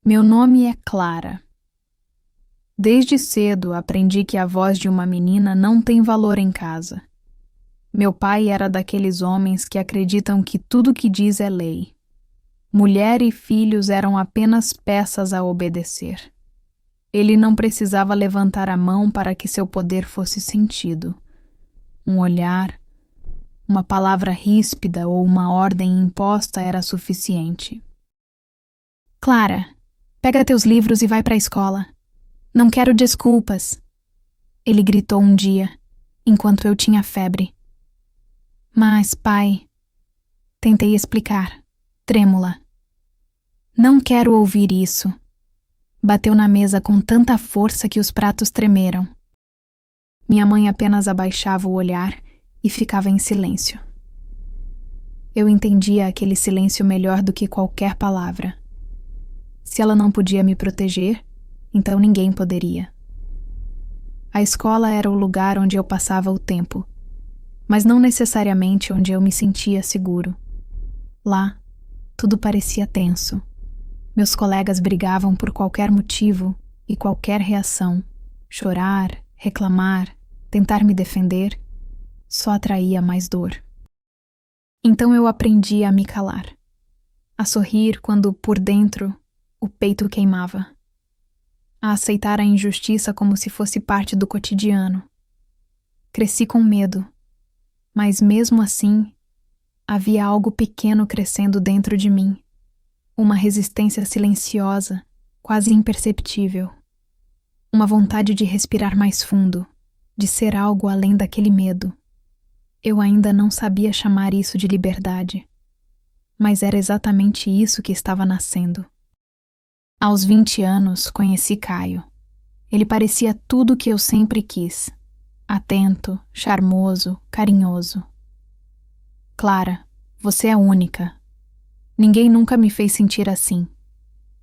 Meu nome é Clara. Desde cedo aprendi que a voz de uma menina não tem valor em casa. Meu pai era daqueles homens que acreditam que tudo que diz é lei. Mulher e filhos eram apenas peças a obedecer. Ele não precisava levantar a mão para que seu poder fosse sentido. Um olhar, uma palavra ríspida ou uma ordem imposta era suficiente. Clara, pega teus livros e vai para a escola. Não quero desculpas, ele gritou um dia, enquanto eu tinha febre. Mas, pai, tentei explicar, trêmula. Não quero ouvir isso. Bateu na mesa com tanta força que os pratos tremeram. Minha mãe apenas abaixava o olhar e ficava em silêncio. Eu entendia aquele silêncio melhor do que qualquer palavra. Se ela não podia me proteger, então ninguém poderia. A escola era o lugar onde eu passava o tempo, mas não necessariamente onde eu me sentia seguro. Lá, tudo parecia tenso. Meus colegas brigavam por qualquer motivo e qualquer reação. Chorar, reclamar, tentar me defender, só atraía mais dor. Então eu aprendi a me calar, a sorrir quando, por dentro, o peito queimava, a aceitar a injustiça como se fosse parte do cotidiano. Cresci com medo, mas mesmo assim, havia algo pequeno crescendo dentro de mim, uma resistência silenciosa, quase imperceptível, uma vontade de respirar mais fundo, de ser algo além daquele medo. Eu ainda não sabia chamar isso de liberdade, mas era exatamente isso que estava nascendo. Aos 20 anos, conheci Caio. Ele parecia tudo o que eu sempre quis. Atento, charmoso, carinhoso. Clara, você é única. Ninguém nunca me fez sentir assim,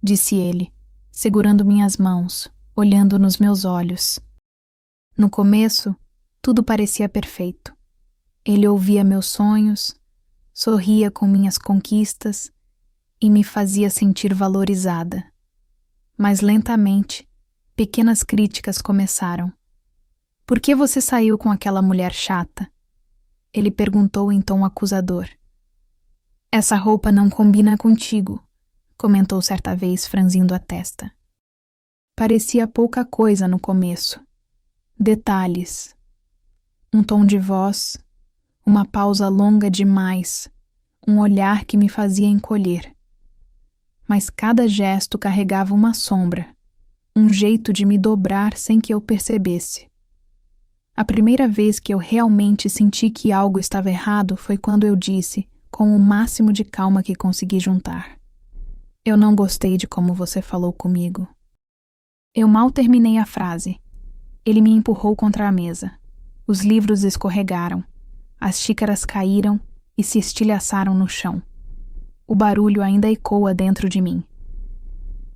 disse ele, segurando minhas mãos, olhando nos meus olhos. No começo, tudo parecia perfeito. Ele ouvia meus sonhos, sorria com minhas conquistas e me fazia sentir valorizada. Mas lentamente, pequenas críticas começaram. Por que você saiu com aquela mulher chata? Ele perguntou em tom acusador. Essa roupa não combina contigo, comentou certa vez, franzindo a testa. Parecia pouca coisa no começo. Detalhes. Um tom de voz, uma pausa longa demais, um olhar que me fazia encolher. Mas cada gesto carregava uma sombra, um jeito de me dobrar sem que eu percebesse. A primeira vez que eu realmente senti que algo estava errado foi quando eu disse, com o máximo de calma que consegui juntar: eu não gostei de como você falou comigo. Eu mal terminei a frase. Ele me empurrou contra a mesa. Os livros escorregaram, as xícaras caíram e se estilhaçaram no chão. O barulho ainda ecoa dentro de mim.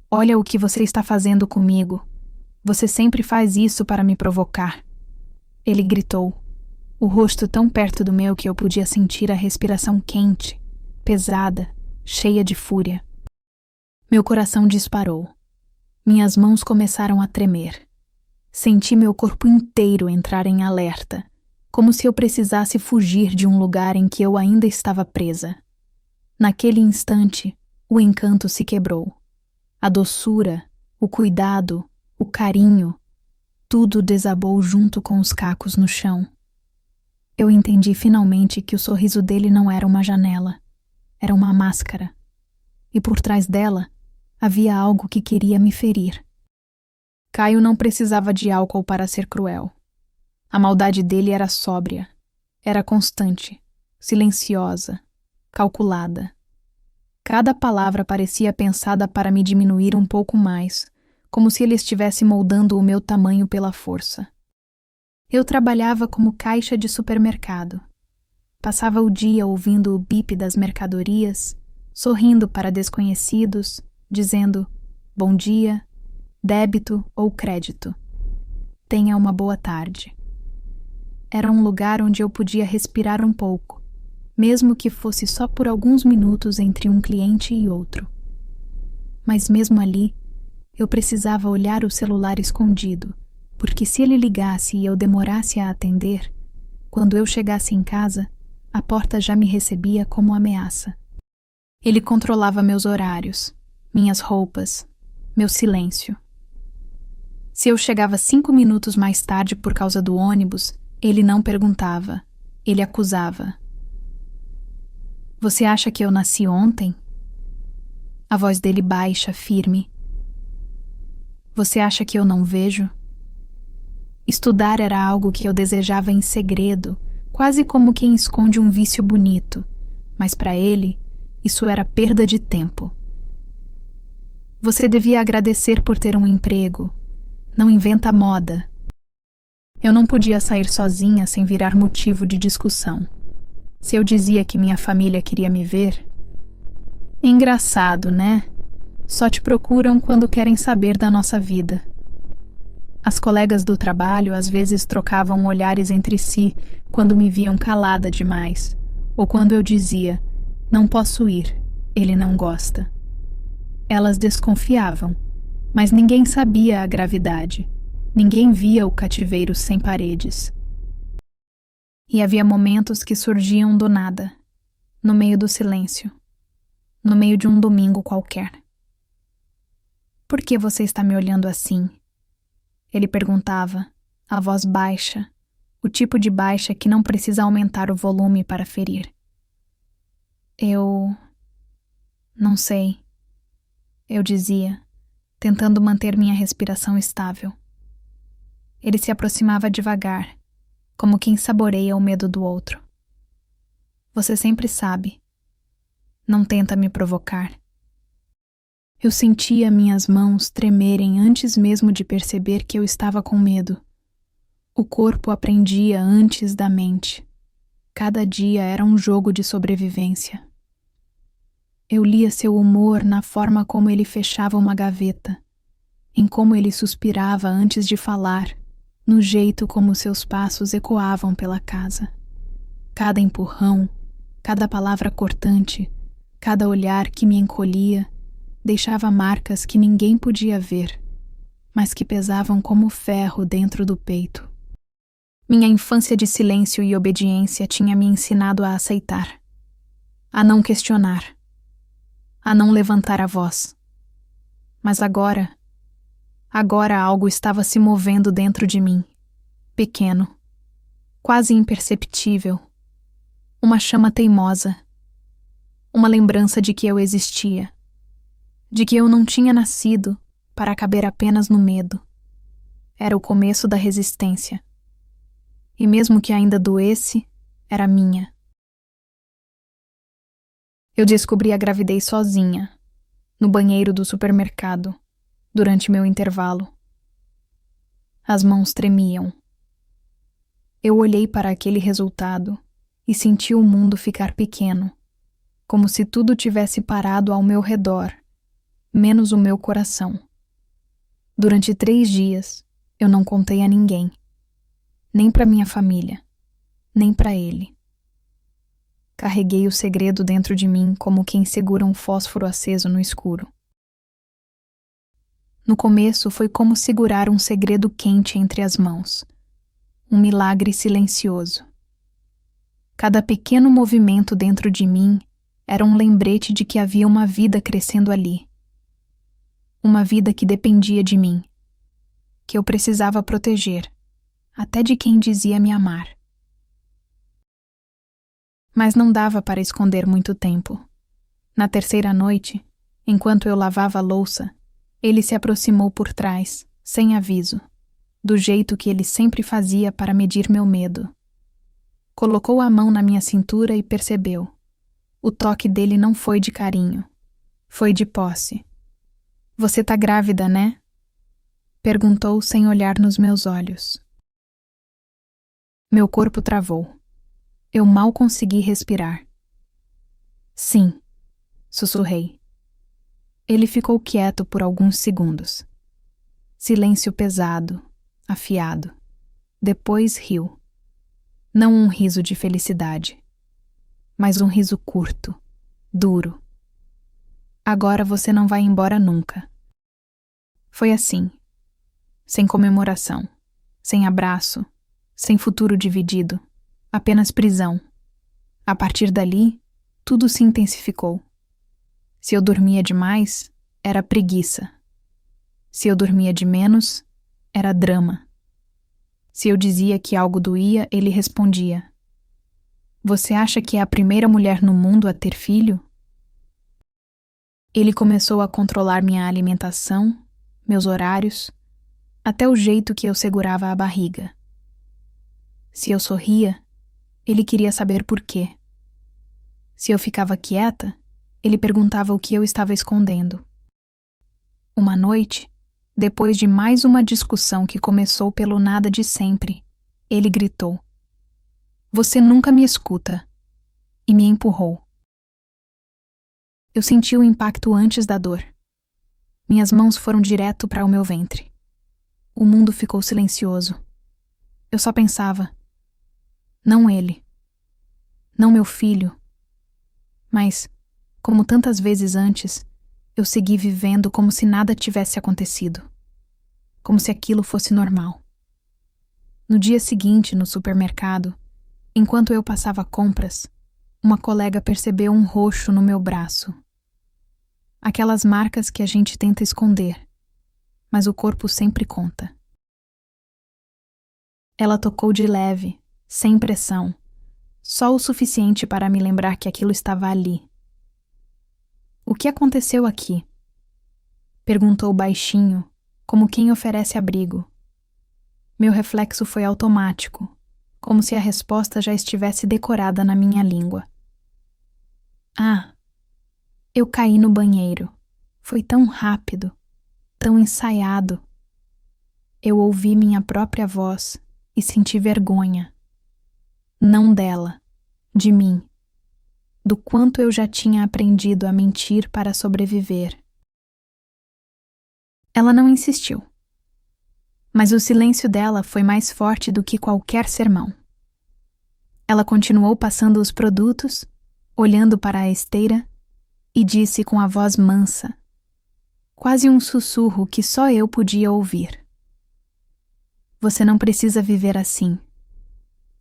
Olha o que você está fazendo comigo. Você sempre faz isso para me provocar. Ele gritou, o rosto tão perto do meu que eu podia sentir a respiração quente, pesada, cheia de fúria. Meu coração disparou. Minhas mãos começaram a tremer. Senti meu corpo inteiro entrar em alerta, como se eu precisasse fugir de um lugar em que eu ainda estava presa. Naquele instante, o encanto se quebrou. A doçura, o cuidado, o carinho, tudo desabou junto com os cacos no chão. Eu entendi finalmente que o sorriso dele não era uma janela, era uma máscara. E por trás dela, havia algo que queria me ferir. Caio não precisava de álcool para ser cruel. A maldade dele era sóbria, era constante, silenciosa, calculada. Cada palavra parecia pensada para me diminuir um pouco mais, como se ele estivesse moldando o meu tamanho pela força. Eu trabalhava como caixa de supermercado. Passava o dia ouvindo o bip das mercadorias, sorrindo para desconhecidos, dizendo bom dia, débito ou crédito. Tenha uma boa tarde. Era um lugar onde eu podia respirar um pouco, mesmo que fosse só por alguns minutos entre um cliente e outro. Mas mesmo ali, eu precisava olhar o celular escondido, porque se ele ligasse e eu demorasse a atender, quando eu chegasse em casa, a porta já me recebia como ameaça. Ele controlava meus horários, minhas roupas, meu silêncio. Se eu chegava 5 minutos mais tarde por causa do ônibus, ele não perguntava, ele acusava. Você acha que eu nasci ontem? A voz dele baixa, firme. Você acha que eu não vejo? Estudar era algo que eu desejava em segredo, quase como quem esconde um vício bonito, mas para ele, isso era perda de tempo. Você devia agradecer por ter um emprego. Não inventa moda. Eu não podia sair sozinha sem virar motivo de discussão. Se eu dizia que minha família queria me ver... Engraçado, né? Só te procuram quando querem saber da nossa vida. As colegas do trabalho às vezes trocavam olhares entre si quando me viam calada demais, ou quando eu dizia, não posso ir, ele não gosta. Elas desconfiavam, mas ninguém sabia a gravidade, ninguém via o cativeiro sem paredes. E havia momentos que surgiam do nada, no meio do silêncio, no meio de um domingo qualquer. Por que você está me olhando assim? Ele perguntava, a voz baixa, o tipo de baixa que não precisa aumentar o volume para ferir. Eu... não sei, eu dizia, tentando manter minha respiração estável. Ele se aproximava devagar, como quem saboreia o medo do outro. Você sempre sabe. Não tenta me provocar. Eu sentia minhas mãos tremerem antes mesmo de perceber que eu estava com medo. O corpo aprendia antes da mente. Cada dia era um jogo de sobrevivência. Eu lia seu humor na forma como ele fechava uma gaveta, em como ele suspirava antes de falar, no jeito como seus passos ecoavam pela casa. Cada empurrão, cada palavra cortante, cada olhar que me encolhia, deixava marcas que ninguém podia ver, mas que pesavam como ferro dentro do peito. Minha infância de silêncio e obediência tinha me ensinado a aceitar, a não questionar, a não levantar a voz. Mas agora algo estava se movendo dentro de mim, pequeno, quase imperceptível, uma chama teimosa, uma lembrança de que eu existia, de que eu não tinha nascido para caber apenas no medo. Era o começo da resistência. E mesmo que ainda doesse, era minha. Eu descobri a gravidez sozinha, no banheiro do supermercado, durante meu intervalo. As mãos tremiam. Eu olhei para aquele resultado e senti o mundo ficar pequeno, como se tudo tivesse parado ao meu redor, menos o meu coração. Durante 3 dias, eu não contei a ninguém, nem para minha família, nem para ele. Carreguei o segredo dentro de mim como quem segura um fósforo aceso no escuro. No começo foi como segurar um segredo quente entre as mãos, um milagre silencioso. Cada pequeno movimento dentro de mim era um lembrete de que havia uma vida crescendo ali. Uma vida que dependia de mim, que eu precisava proteger, até de quem dizia me amar. Mas não dava para esconder muito tempo. Na 3ª noite, enquanto eu lavava a louça, ele se aproximou por trás, sem aviso, do jeito que ele sempre fazia para medir meu medo. Colocou a mão na minha cintura e percebeu. O toque dele não foi de carinho, foi de posse. Você tá grávida, né? Perguntou sem olhar nos meus olhos. Meu corpo travou. Eu mal consegui respirar. Sim, sussurrei. Ele ficou quieto por alguns segundos. Silêncio pesado, afiado. Depois riu. Não um riso de felicidade, mas um riso curto, duro. Agora você não vai embora nunca. Foi assim, sem comemoração, sem abraço, sem futuro dividido, apenas prisão. A partir dali, tudo se intensificou. Se eu dormia demais, era preguiça. Se eu dormia de menos, era drama. Se eu dizia que algo doía, ele respondia: Você acha que é a primeira mulher no mundo a ter filho? Ele começou a controlar minha alimentação, meus horários, até o jeito que eu segurava a barriga. Se eu sorria, ele queria saber por quê. Se eu ficava quieta, ele perguntava o que eu estava escondendo. Uma noite, depois de mais uma discussão que começou pelo nada de sempre, ele gritou: Você nunca me escuta, e me empurrou. Eu senti o impacto antes da dor. Minhas mãos foram direto para o meu ventre. O mundo ficou silencioso. Eu só pensava: não ele, não meu filho. Mas, como tantas vezes antes, eu segui vivendo como se nada tivesse acontecido. Como se aquilo fosse normal. No dia seguinte, no supermercado, enquanto eu passava compras, uma colega percebeu um roxo no meu braço. Aquelas marcas que a gente tenta esconder, mas o corpo sempre conta. Ela tocou de leve, sem pressão, só o suficiente para me lembrar que aquilo estava ali. O que aconteceu aqui? Perguntou baixinho, como quem oferece abrigo. Meu reflexo foi automático, como se a resposta já estivesse decorada na minha língua. Ah, eu caí no banheiro. Foi tão rápido, tão ensaiado. Eu ouvi minha própria voz e senti vergonha. Não dela, de mim. Do quanto eu já tinha aprendido a mentir para sobreviver. Ela não insistiu. Mas o silêncio dela foi mais forte do que qualquer sermão. Ela continuou passando os produtos, olhando para a esteira, e disse com a voz mansa, quase um sussurro que só eu podia ouvir: Você não precisa viver assim.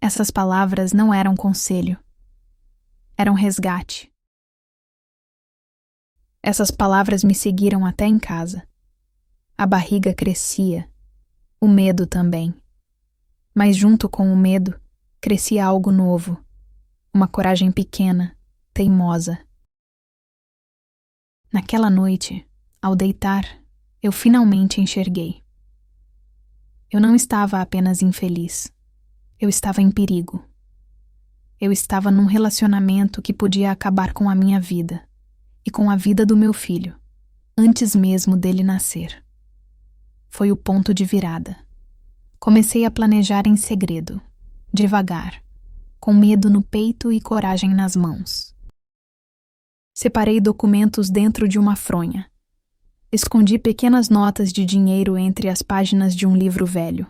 Essas palavras não eram conselho. Eram resgate. Essas palavras me seguiram até em casa. A barriga crescia. O medo também. Mas junto com o medo, crescia algo novo. Uma coragem pequena, teimosa. Naquela noite, ao deitar, eu finalmente enxerguei. Eu não estava apenas infeliz. Eu estava em perigo. Eu estava num relacionamento que podia acabar com a minha vida e com a vida do meu filho, antes mesmo dele nascer. Foi o ponto de virada. Comecei a planejar em segredo, devagar, com medo no peito e coragem nas mãos. Separei documentos dentro de uma fronha. Escondi pequenas notas de dinheiro entre as páginas de um livro velho.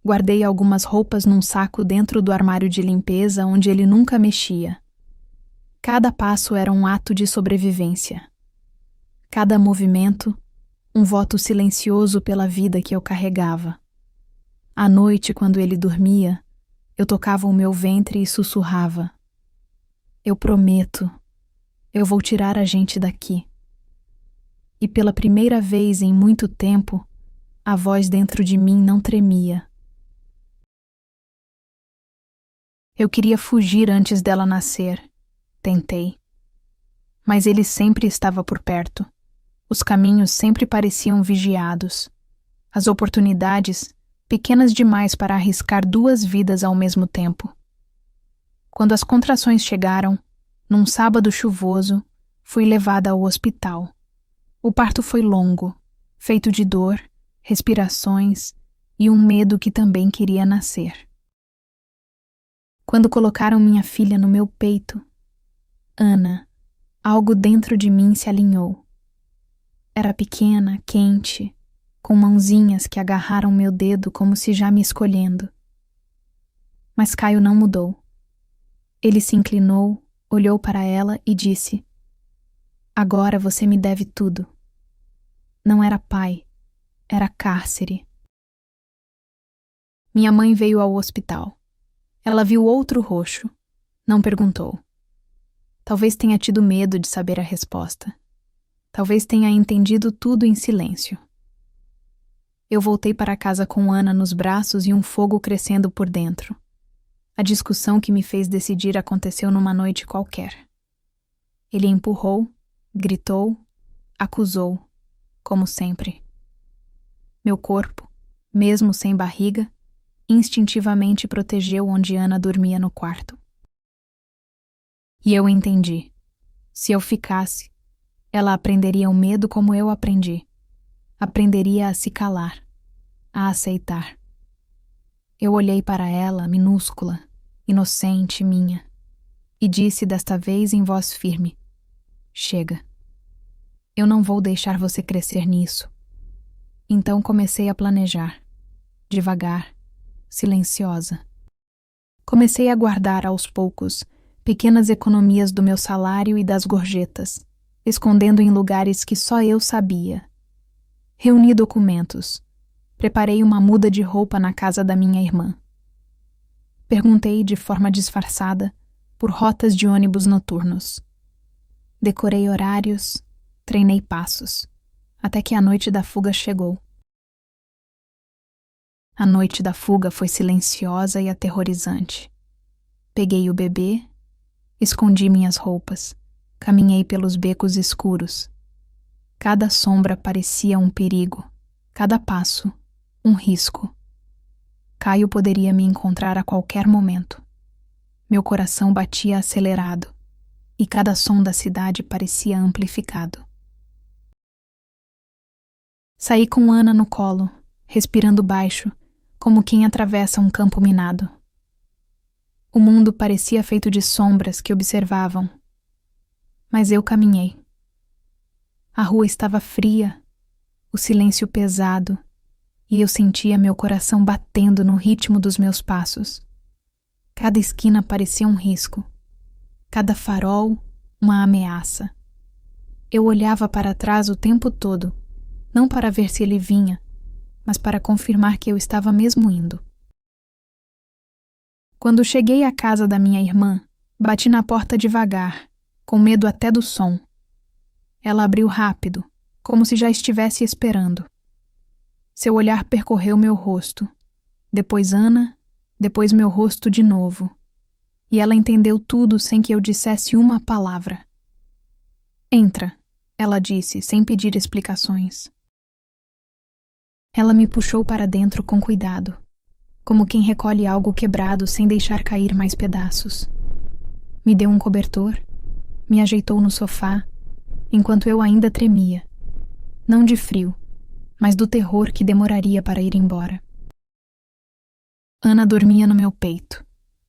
Guardei algumas roupas num saco dentro do armário de limpeza onde ele nunca mexia. Cada passo era um ato de sobrevivência. Cada movimento, um voto silencioso pela vida que eu carregava. À noite, quando ele dormia, eu tocava o meu ventre e sussurrava: Eu prometo, eu vou tirar a gente daqui. E pela primeira vez em muito tempo, a voz dentro de mim não tremia. Eu queria fugir antes dela nascer. Tentei. Mas ele sempre estava por perto. Os caminhos sempre pareciam vigiados. As oportunidades, pequenas demais para arriscar 2 vidas ao mesmo tempo. Quando as contrações chegaram, num sábado chuvoso, fui levada ao hospital. O parto foi longo, feito de dor, respirações e um medo que também queria nascer. Quando colocaram minha filha no meu peito, Ana, algo dentro de mim se alinhou. Era pequena, quente, com mãozinhas que agarraram meu dedo como se já me escolhendo. Mas Caio não mudou. Ele se inclinou, olhou para ela e disse: Agora você me deve tudo. Não era pai, era cárcere. Minha mãe veio ao hospital. Ela viu outro roxo. Não perguntou. Talvez tenha tido medo de saber a resposta. Talvez tenha entendido tudo em silêncio. Eu voltei para casa com Ana nos braços e um fogo crescendo por dentro. A discussão que me fez decidir aconteceu numa noite qualquer. Ele empurrou, gritou, acusou, como sempre. Meu corpo, mesmo sem barriga, instintivamente protegeu onde Ana dormia no quarto. E eu entendi. Se eu ficasse, ela aprenderia o medo como eu aprendi. Aprenderia a se calar, a aceitar. Eu olhei para ela, minúscula, inocente minha, e disse desta vez em voz firme: chega. Eu não vou deixar você crescer nisso. Então comecei a planejar, devagar, silenciosa. Comecei a guardar aos poucos pequenas economias do meu salário e das gorjetas, escondendo em lugares que só eu sabia. Reuni documentos. Preparei uma muda de roupa na casa da minha irmã. Perguntei de forma disfarçada por rotas de ônibus noturnos. Decorei horários, treinei passos, até que a noite da fuga chegou. A noite da fuga foi silenciosa e aterrorizante. Peguei o bebê, escondi minhas roupas, caminhei pelos becos escuros. Cada sombra parecia um perigo, cada passo, um risco. Caio poderia me encontrar a qualquer momento. Meu coração batia acelerado, e cada som da cidade parecia amplificado. Saí com Ana no colo, respirando baixo, como quem atravessa um campo minado. O mundo parecia feito de sombras que observavam. Mas eu caminhei. A rua estava fria, o silêncio pesado, e eu sentia meu coração batendo no ritmo dos meus passos. Cada esquina parecia um risco, cada farol uma ameaça. Eu olhava para trás o tempo todo, não para ver se ele vinha, mas para confirmar que eu estava mesmo indo. Quando cheguei à casa da minha irmã, bati na porta devagar, com medo até do som. Ela abriu rápido, como se já estivesse esperando. Seu olhar percorreu meu rosto, depois Ana, depois meu rosto de novo. E ela entendeu tudo sem que eu dissesse uma palavra. Entra, ela disse, sem pedir explicações. Ela me puxou para dentro com cuidado, como quem recolhe algo quebrado sem deixar cair mais pedaços. Me deu um cobertor, me ajeitou no sofá, enquanto eu ainda tremia, não de frio, mas do terror que demoraria para ir embora. Ana dormia no meu peito,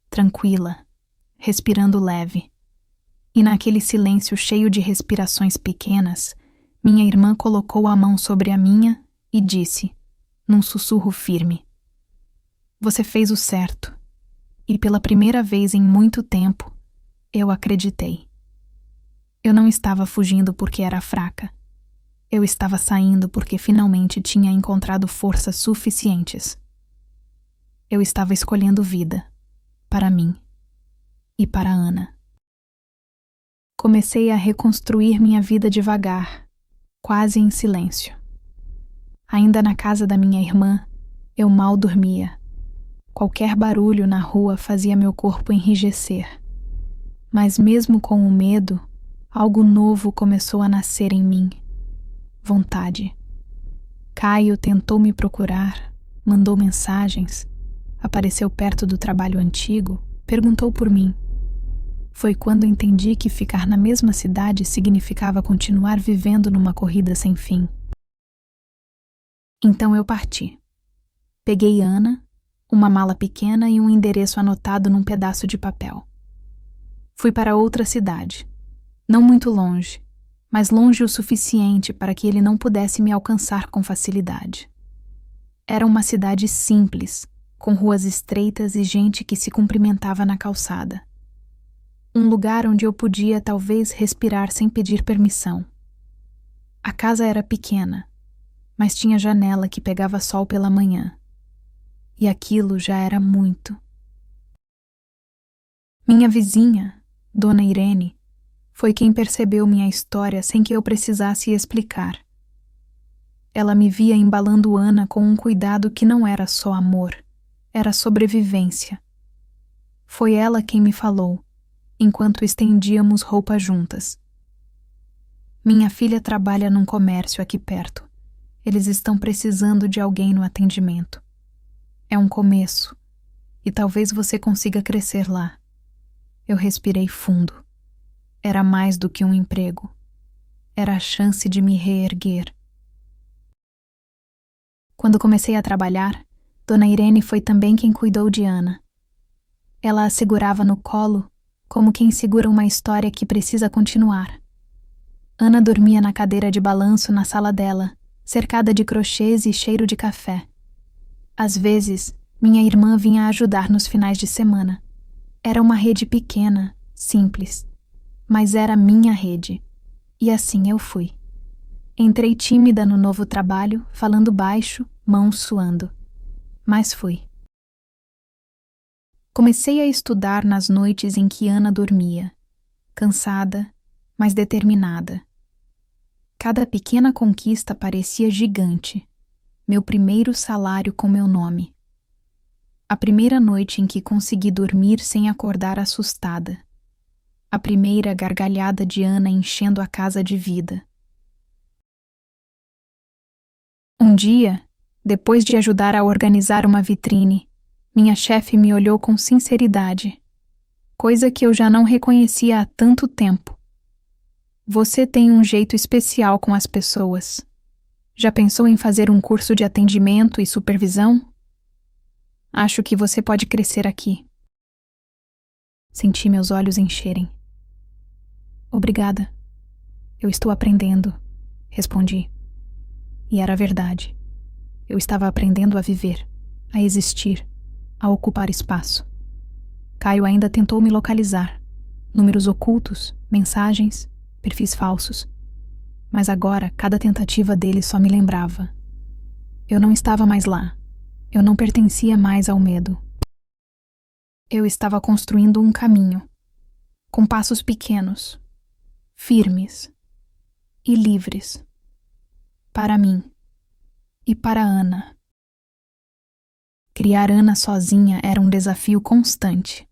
tranquila, respirando leve. E naquele silêncio cheio de respirações pequenas, minha irmã colocou a mão sobre a minha e disse, num sussurro firme: você fez o certo. E pela primeira vez em muito tempo, eu acreditei. Eu não estava fugindo porque era fraca. Eu estava saindo porque finalmente tinha encontrado forças suficientes. Eu estava escolhendo vida, para mim e para Ana. Comecei a reconstruir minha vida devagar, quase em silêncio. Ainda na casa da minha irmã, eu mal dormia. Qualquer barulho na rua fazia meu corpo enrijecer. Mas mesmo com o medo, algo novo começou a nascer em mim. Vontade. Caio tentou me procurar, mandou mensagens, apareceu perto do trabalho antigo, perguntou por mim. Foi quando entendi que ficar na mesma cidade significava continuar vivendo numa corrida sem fim. Então eu parti. Peguei Ana, uma mala pequena e um endereço anotado num pedaço de papel. Fui para outra cidade, não muito longe, mas longe o suficiente para que ele não pudesse me alcançar com facilidade. Era uma cidade simples, com ruas estreitas e gente que se cumprimentava na calçada. Um lugar onde eu podia talvez respirar sem pedir permissão. A casa era pequena, mas tinha janela que pegava sol pela manhã. E aquilo já era muito. Minha vizinha, Dona Irene, foi quem percebeu minha história sem que eu precisasse explicar. Ela me via embalando Ana com um cuidado que não era só amor, era sobrevivência. Foi ela quem me falou, enquanto estendíamos roupa juntas. Minha filha trabalha num comércio aqui perto. Eles estão precisando de alguém no atendimento. É um começo, e talvez você consiga crescer lá. Eu respirei fundo. Era mais do que um emprego. Era a chance de me reerguer. Quando comecei a trabalhar, Dona Irene foi também quem cuidou de Ana. Ela a segurava no colo, como quem segura uma história que precisa continuar. Ana dormia na cadeira de balanço na sala dela, cercada de crochês e cheiro de café. Às vezes, minha irmã vinha ajudar nos finais de semana. Era uma rede pequena, simples, mas era minha rede. E assim eu fui. Entrei tímida no novo trabalho, falando baixo, mãos suando. Mas fui. Comecei a estudar nas noites em que Ana dormia, cansada, mas determinada. Cada pequena conquista parecia gigante. Meu primeiro salário com meu nome. A primeira noite em que consegui dormir sem acordar assustada. A primeira gargalhada de Ana enchendo a casa de vida. Um dia, depois de ajudar a organizar uma vitrine, minha chefe me olhou com sinceridade, coisa que eu já não reconhecia há tanto tempo. Você tem um jeito especial com as pessoas. Já pensou em fazer um curso de atendimento e supervisão? Acho que você pode crescer aqui. Senti meus olhos encherem. Obrigada. Eu estou aprendendo, respondi. E era verdade. Eu estava aprendendo a viver, a existir, a ocupar espaço. Caio ainda tentou me localizar. Números ocultos, mensagens, perfis falsos. Mas agora, cada tentativa dele só me lembrava. Eu não estava mais lá. Eu não pertencia mais ao medo. Eu estava construindo um caminho, com passos pequenos, firmes e livres. Para mim e para Ana. Criar Ana sozinha era um desafio constante.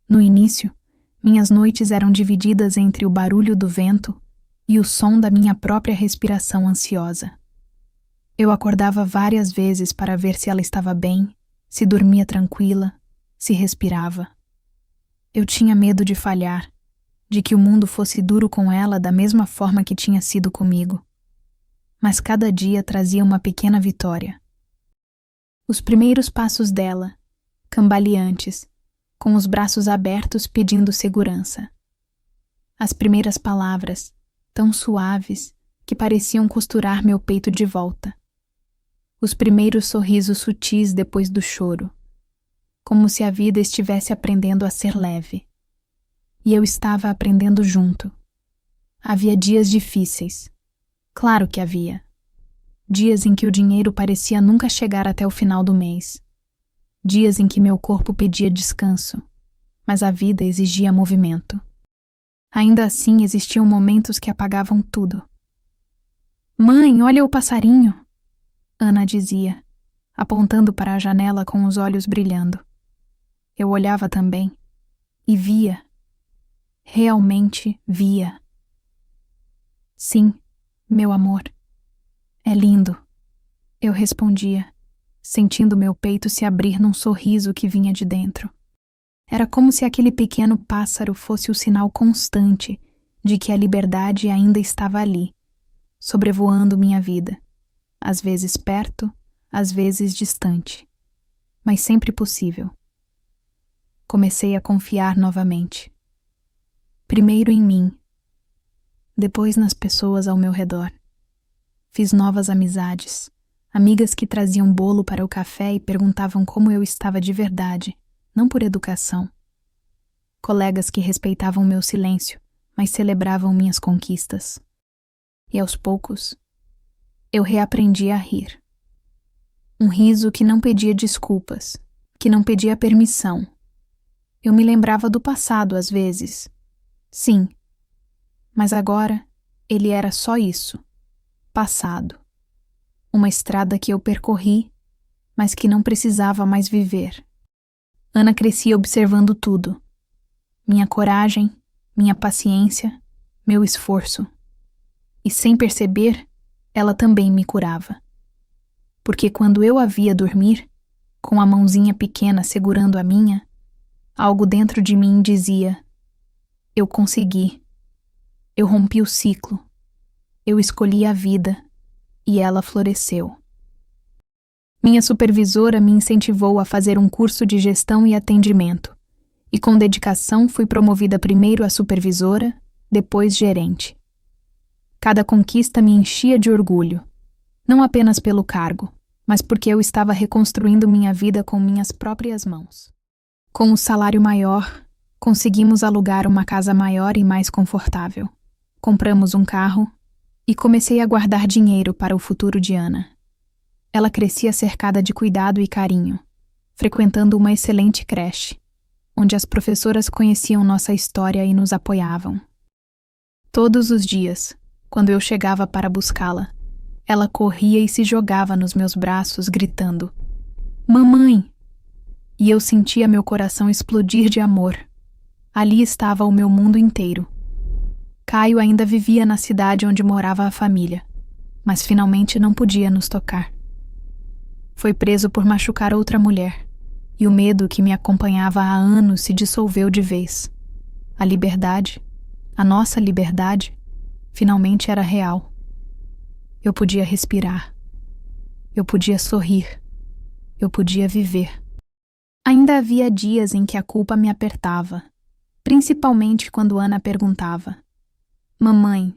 No início, minhas noites eram divididas entre o barulho do vento e o som da minha própria respiração ansiosa. Eu acordava várias vezes para ver se ela estava bem, se dormia tranquila, se respirava. Eu tinha medo de falhar, de que o mundo fosse duro com ela da mesma forma que tinha sido comigo. Mas cada dia trazia uma pequena vitória. Os primeiros passos dela, cambaleantes, com os braços abertos pedindo segurança. As primeiras palavras, tão suaves, que pareciam costurar meu peito de volta. Os primeiros sorrisos sutis depois do choro, como se a vida estivesse aprendendo a ser leve. E eu estava aprendendo junto. Havia dias difíceis. Claro que havia. Dias em que o dinheiro parecia nunca chegar até o final do mês. Dias em que meu corpo pedia descanso, mas a vida exigia movimento. Ainda assim, existiam momentos que apagavam tudo. "Mãe, olha o passarinho!" Ana dizia, apontando para a janela com os olhos brilhando. Eu olhava também e via. Realmente via. "Sim, meu amor. É lindo", eu respondia, sentindo meu peito se abrir num sorriso que vinha de dentro. Era como se aquele pequeno pássaro fosse o sinal constante de que a liberdade ainda estava ali, sobrevoando minha vida, às vezes perto, às vezes distante, mas sempre possível. Comecei a confiar novamente. Primeiro em mim, depois nas pessoas ao meu redor. Fiz novas amizades, amigas que traziam bolo para o café e perguntavam como eu estava de verdade, não por educação. colegas que respeitavam meu silêncio, mas celebravam minhas conquistas. E aos poucos, eu reaprendi a rir. Um riso que não pedia desculpas, que não pedia permissão. Eu me lembrava do passado às vezes. Sim, mas agora ele era só isso, passado. Uma estrada que eu percorri, mas que não precisava mais viver. Ana crescia observando tudo. Minha coragem, minha paciência, meu esforço. E sem perceber, ela também me curava. Porque quando eu a via dormir, com a mãozinha pequena segurando a minha, algo dentro de mim dizia: eu consegui. Eu rompi o ciclo. Eu escolhi a vida e ela floresceu. Minha supervisora me incentivou a fazer um curso de gestão e atendimento, e com dedicação fui promovida primeiro a supervisora, depois gerente. Cada conquista me enchia de orgulho, não apenas pelo cargo, mas porque eu estava reconstruindo minha vida com minhas próprias mãos. Com um salário maior, conseguimos alugar uma casa maior e mais confortável. Compramos um carro e comecei a guardar dinheiro para o futuro de Ana. Ela crescia cercada de cuidado e carinho, frequentando uma excelente creche, onde as professoras conheciam nossa história e nos apoiavam. Todos os dias, quando eu chegava para buscá-la, ela corria e se jogava nos meus braços, gritando: "Mamãe!" E eu sentia meu coração explodir de amor. Ali estava o meu mundo inteiro. Caio ainda vivia na cidade onde morava a família, mas finalmente não podia nos tocar. Foi preso por machucar outra mulher, e o medo que me acompanhava há anos se dissolveu de vez. A liberdade, a nossa liberdade, finalmente era real. Eu podia respirar. Eu podia sorrir. Eu podia viver. Ainda havia dias em que a culpa me apertava, principalmente quando Ana perguntava: "Mamãe,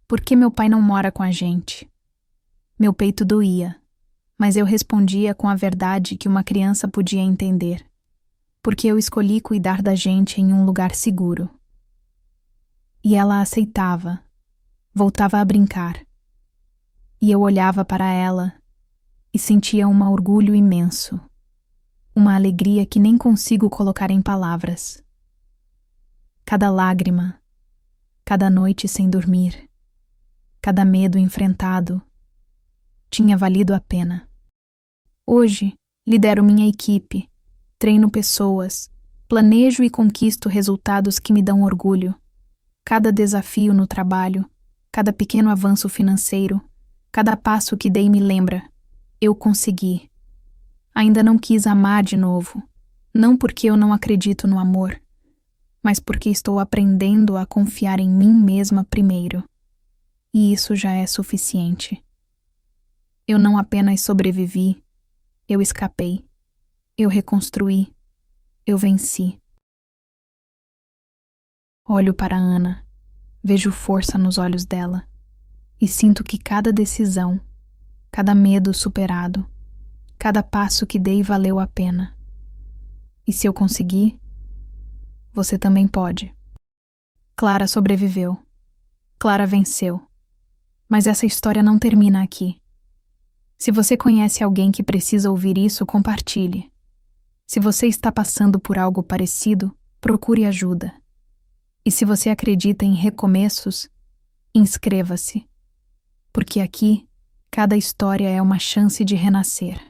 por que meu pai não mora com a gente?" Meu peito doía, mas eu respondia com a verdade que uma criança podia entender, porque eu escolhi cuidar da gente em um lugar seguro. E ela aceitava, voltava a brincar. E eu olhava para ela e sentia um orgulho imenso, uma alegria que nem consigo colocar em palavras. Cada lágrima, cada noite sem dormir, cada medo enfrentado, tinha valido a pena. Hoje, lidero minha equipe, treino pessoas, planejo e conquisto resultados que me dão orgulho. Cada desafio no trabalho, cada pequeno avanço financeiro, cada passo que dei me lembra: eu consegui. Ainda não quis amar de novo, não porque eu não acredito no amor, mas porque estou aprendendo a confiar em mim mesma primeiro. E isso já é suficiente. Eu não apenas sobrevivi, eu escapei, eu reconstruí, eu venci. Olho para Ana, vejo força nos olhos dela e sinto que cada decisão, cada medo superado, cada passo que dei valeu a pena. E se eu conseguir, você também pode. Clara sobreviveu. Clara venceu. Mas essa história não termina aqui. Se você conhece alguém que precisa ouvir isso, compartilhe. Se você está passando por algo parecido, procure ajuda. E se você acredita em recomeços, inscreva-se. Porque aqui, cada história é uma chance de renascer.